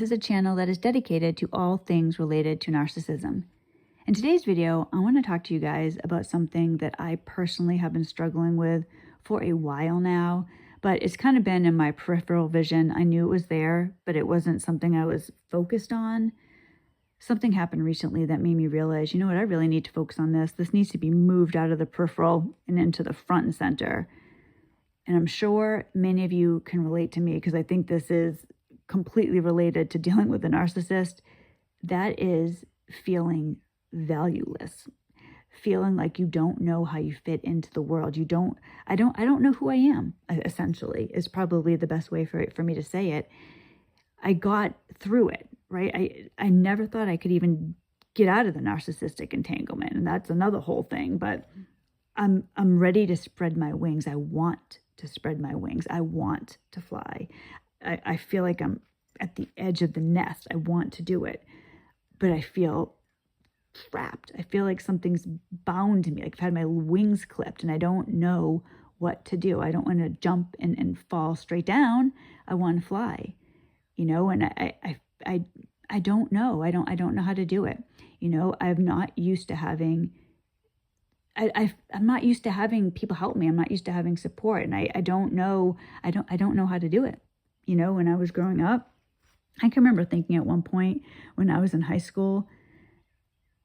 is a channel that is dedicated to all things related to narcissism. In today's video, I want to talk to you guys about something that I personally have been struggling with for a while now, but it's kind of been in my peripheral vision. I knew it was there, but it wasn't something I was focused on. Something happened recently that made me realize, you know what, I really need to focus on this. This needs to be moved out of the peripheral and into the front and center. And I'm sure many of you can relate to me because I think this is completely related to dealing with a narcissist. That is feeling valueless, feeling like you don't know how you fit into the world. I don't know who I am, essentially, is probably the best way for me to say it. I got through it, right? I never thought I could even get out of the narcissistic entanglement. And that's another whole thing, but I'm ready to spread my wings. I want to spread my wings. I want to fly. I feel like I'm at the edge of the nest. I want to do it, but I feel trapped. I feel like something's bound to me. Like I've had my wings clipped and I don't know what to do. I don't want to jump and fall straight down. I want to fly, and I don't know. I don't know how to do it. I'm not used to having I'm not used to having people help me. I'm not used to having support. And I don't know how to do it. When I was growing up, I can remember thinking at one point when I was in high school,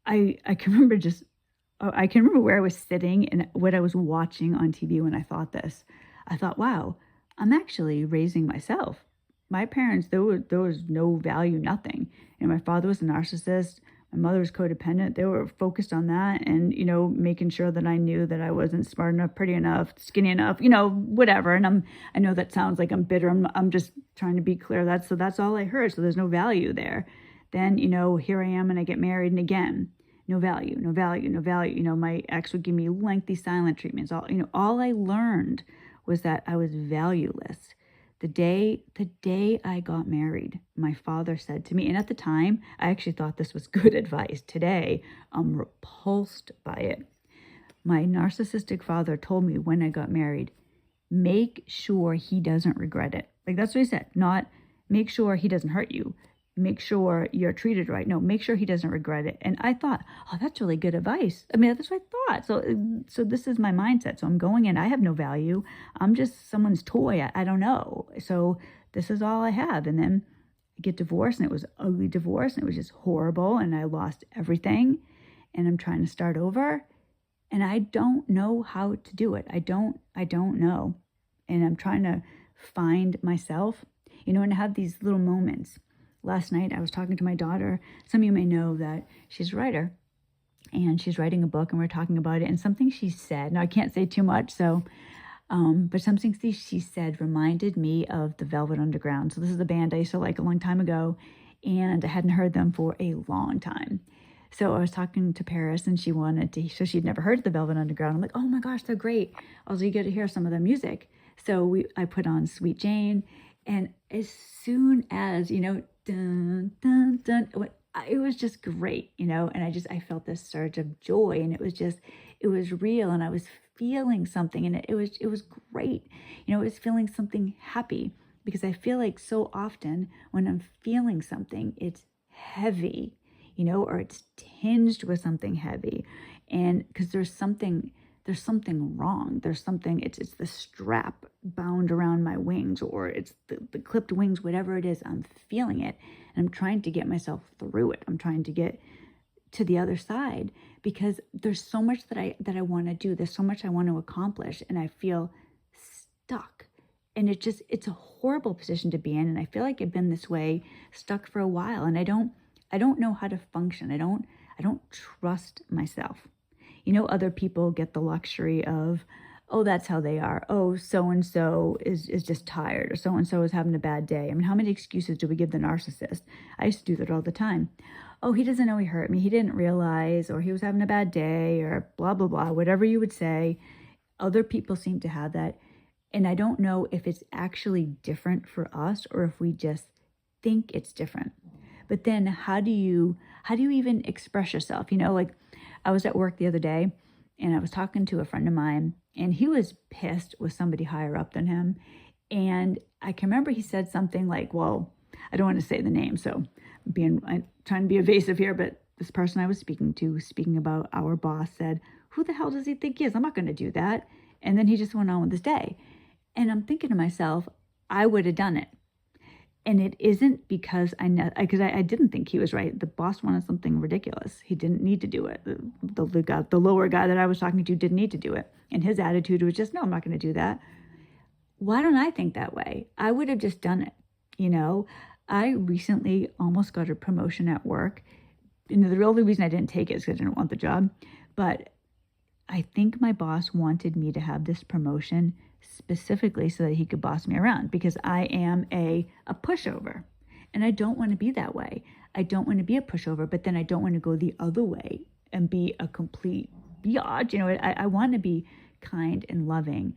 I can remember where I was sitting and what I was watching on TV when I thought this. I thought, wow, I'm actually raising myself. My parents, there was no value, nothing. My father was a narcissist. My mother was codependent. They were focused on that and, making sure that I knew that I wasn't smart enough, pretty enough, skinny enough, whatever. And I know that sounds like I'm bitter. I'm just trying to be clear. That's all I heard. So there's no value there. Then, here I am and I get married and again, no value, no value, no value. My ex would give me lengthy silent treatments. All I learned was that I was valueless. The day I got married, my father said to me, and at the time, I actually thought this was good advice. Today, I'm repulsed by it. My narcissistic father told me when I got married, make sure he doesn't regret it. Like that's what he said, not make sure he doesn't hurt you. Make sure you're treated right. No, make sure he doesn't regret it. And I thought, oh, that's really good advice. I mean, that's what I thought. So this is my mindset. So I'm going in, I have no value. I'm just someone's toy. I don't know. So this is all I have. And then I get divorced and it was an ugly divorce and it was just horrible. And I lost everything and I'm trying to start over and I don't know how to do it. I don't know. And I'm trying to find myself, and have these little moments. Last night, I was talking to my daughter. Some of you may know that she's a writer and she's writing a book and we're talking about it. And something she said, now I can't say too much, but something she said reminded me of the Velvet Underground. So this is a band I used to like a long time ago and I hadn't heard them for a long time. So I was talking to Paris and she wanted to, so she'd never heard of the Velvet Underground. I'm like, oh my gosh, they're great. Also, you get to hear some of their music. So I put on Sweet Jane and as soon as, dun, dun, dun. It was just great, and I felt this surge of joy and it was real and I was feeling something and it was great. It was feeling something happy because I feel like so often when I'm feeling something, it's heavy, or it's tinged with something heavy. And because there's something wrong. There's something, it's the strap bound around my wings or it's the clipped wings, whatever it is, I'm feeling it. And I'm trying to get myself through it. I'm trying to get to the other side because there's so much that I want to do. There's so much I want to accomplish and I feel stuck. And it's a horrible position to be in. And I feel like I've been this way, stuck for a while. And I don't know how to function. I don't trust myself. Other people get the luxury of, oh, that's how they are. Oh, so-and-so is just tired or so-and-so is having a bad day. I mean, how many excuses do we give the narcissist? I used to do that all the time. Oh, he doesn't know he hurt me. He didn't realize, or he was having a bad day or blah, blah, blah, whatever you would say. Other people seem to have that. And I don't know if it's actually different for us or if we just think it's different. But then how do you even express yourself? Like I was at work the other day and I was talking to a friend of mine and he was pissed with somebody higher up than him. And I can remember he said something like, well, I don't want to say the name, so I'm trying to be evasive here, but this person I was speaking to, speaking about our boss, said, who the hell does he think he is? I'm not going to do that. And then he just went on with his day. And I'm thinking to myself, I would have done it. And it isn't because I didn't think he was right. The boss wanted something ridiculous. He didn't need to do it. The lower guy that I was talking to didn't need to do it. And his attitude was just, no, I'm not going to do that. Why don't I think that way? I would have just done it. I recently almost got a promotion at work. And the only reason I didn't take it is because I didn't want the job. But I think my boss wanted me to have this promotion specifically so that he could boss me around, because I am a pushover. And I don't want to be that way. I don't want to be a pushover, but then I don't want to go the other way and be a complete biatch. I want to be kind and loving.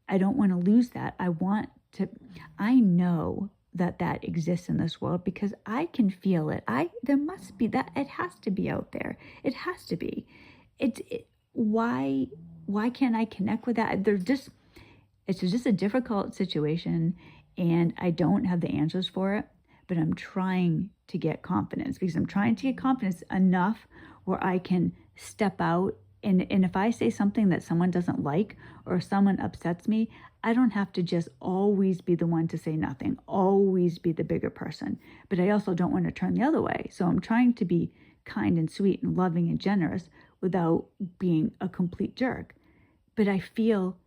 I don't want to lose that. I know that exists in this world because I can feel it. There must be that. It has to be out there. It has to be. Why can't I connect with that? It's just a difficult situation, and I don't have the answers for it, but I'm trying to get confidence, because I'm trying to get confidence enough where I can step out. And if I say something that someone doesn't like or someone upsets me, I don't have to just always be the one to say nothing, always be the bigger person. But I also don't want to turn the other way. So I'm trying to be kind and sweet and loving and generous without being a complete jerk. But I feel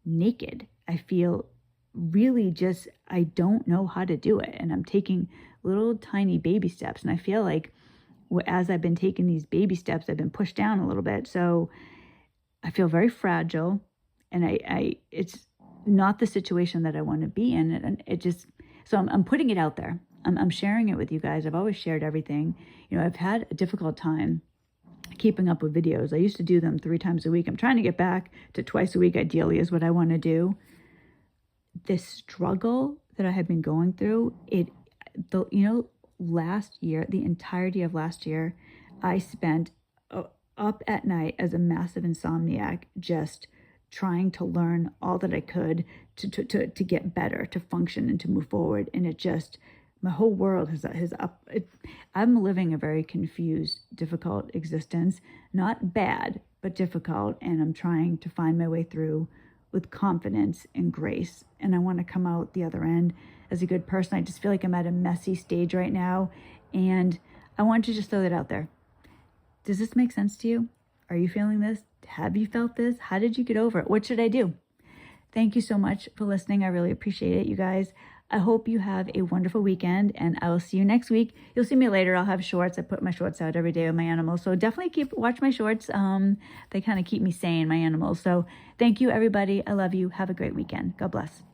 naked. I feel really just, I don't know how to do it. And I'm taking little tiny baby steps. And I feel like as I've been taking these baby steps, I've been pushed down a little bit. So I feel very fragile. And it's not the situation that I want to be in. And so I'm putting it out there. I'm sharing it with you guys. I've always shared everything. I've had a difficult time keeping up with videos. I used to do them 3 times a week. I'm trying to get back to twice a week, ideally, is what I want to do. This struggle that I have been going through, last year, the entirety of last year, I spent up at night as a massive insomniac, just trying to learn all that I could to get better, to function and to move forward. And my whole world I'm living a very confused, difficult existence, not bad, but difficult. And I'm trying to find my way through with confidence and grace. And I want to come out the other end as a good person. I just feel like I'm at a messy stage right now. And I want to just throw that out there. Does this make sense to you? Are you feeling this? Have you felt this? How did you get over it? What should I do? Thank you so much for listening. I really appreciate it, you guys. I hope you have a wonderful weekend, and I will see you next week. You'll see me later. I'll have shorts. I put my shorts out every day with my animals. So definitely watch my shorts. They kind of keep me sane, my animals. So thank you, everybody. I love you. Have a great weekend. God bless.